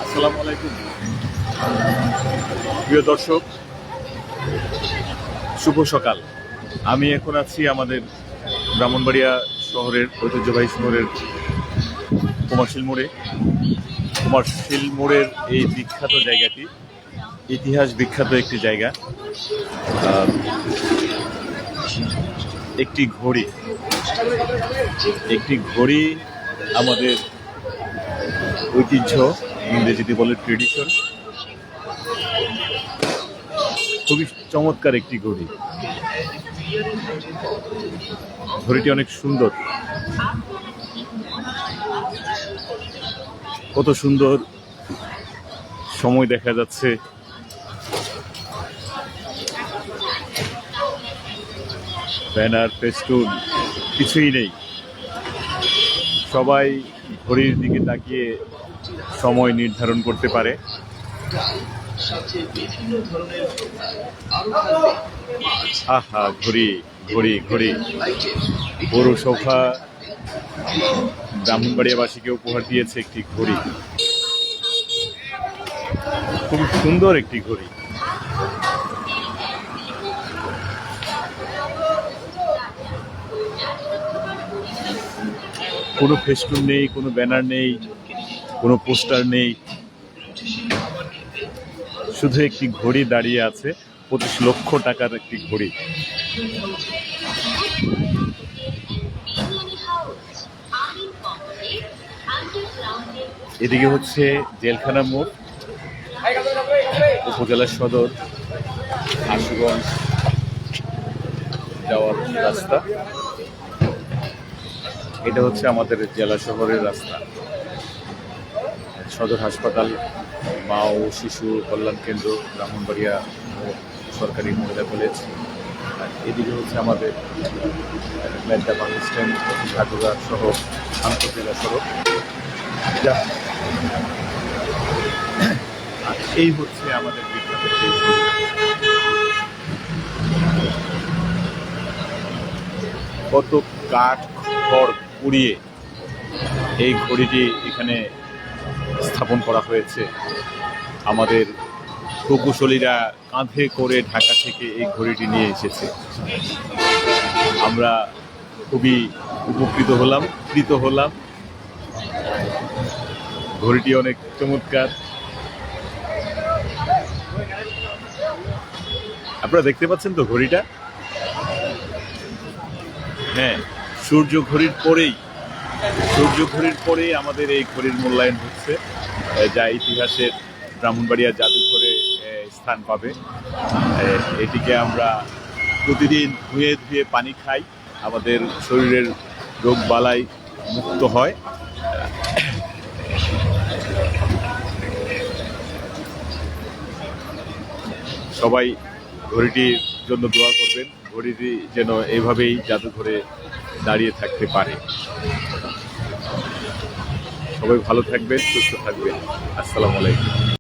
আসসালামু আলাইকুম প্রিয় দর্শক, শুভ সকাল। আমি এখন আছি আমাদের ব্রাহ্মণবাড়িয়া শহরের ঐতিহ্যবাহী শহরের কুমারশীল মোড়ে। কুমারশীল মোড়ের এই বিখ্যাত জায়গাটি ইতিহাস বিখ্যাত একটি জায়গা। একটি ঘড়ি আমাদের ঐতিহ্য, ইংরেজিতে বলে ট্রেডিশন। খুবই চমৎকার একটি ঘড়িটি অনেক সুন্দর। কত সুন্দর সময় দেখা যাচ্ছে। ব্যানার, ফেস্টুন কিছুই নেই, সবাই ঘড়ির দিকে তাকিয়ে সময় নির্ধারণ করতে পারে। আহা, ঘড়ি ঘড়ি ঘড়ি পৌরসভা ব্রাহ্মণবাড়িয়াবাসীকে উপহার দিয়েছে একটি ঘড়ি। খুব সুন্দর একটি ঘড়ি। কোনো ফেস্টুন নেই, কোনো ব্যানার নেই, কোনো পোস্টার নেই, শুধু একটি ঘড়ি দাঁড়িয়ে আছে। 25 লক্ষ টাকার একটি ঘড়ি। এদিকে হচ্ছে জেলখানা মোড়, উপজেলা সদর আশুগঞ্জ যাওয়ার রাস্তা। এটা হচ্ছে আমাদের জেলা শহরের রাস্তা। সদর হাসপাতাল, মা ও শিশু কল্যাণ কেন্দ্র, ব্রাহ্মণবাড়িয়া সরকারি মহিলা কলেজ। এদিকে হচ্ছে আমাদের মেলটা বাস স্ট্যান্ড, ঢাকুরা সহ আন্তর্জেলা সড়ক। আর এই হচ্ছে আমাদের বিখ্যাত কত কাঠ খড় পুড়িয়ে এই ঘড়িটি এখানে স্থাপন করা হয়েছে। আমাদের প্রকৌশলীরা কাঁধে করে ঢাকা থেকে এই ঘড়িটি নিয়ে এসেছে। আমরা খুবই উপকৃত হলাম। ঘড়িটি অনেক চমৎকার। আপনারা দেখতে পাচ্ছেন তো ঘড়িটা? হ্যাঁ, সূর্য ঘড়ির পরেই আমাদের এই ঘড়ির মূল্যায়ন হচ্ছে, যা ইতিহাসের ব্রাহ্মণবাড়িয়া জাদুঘরে স্থান পাবে। এটিকে আমরা প্রতিদিন ধুয়ে ধুয়ে পানি খাই, আমাদের শরীরের রোগ বালাই মুক্ত হয়। সবাই ঘড়িটির জন্য দোয়া করবেন, ঘড়িটি যেন এইভাবেই জাদুঘরে দাঁড়িয়ে থাকতে পারে। সবাই ভালো থাকবেন, সুস্থ থাকবেন। আসসালামু আলাইকুম।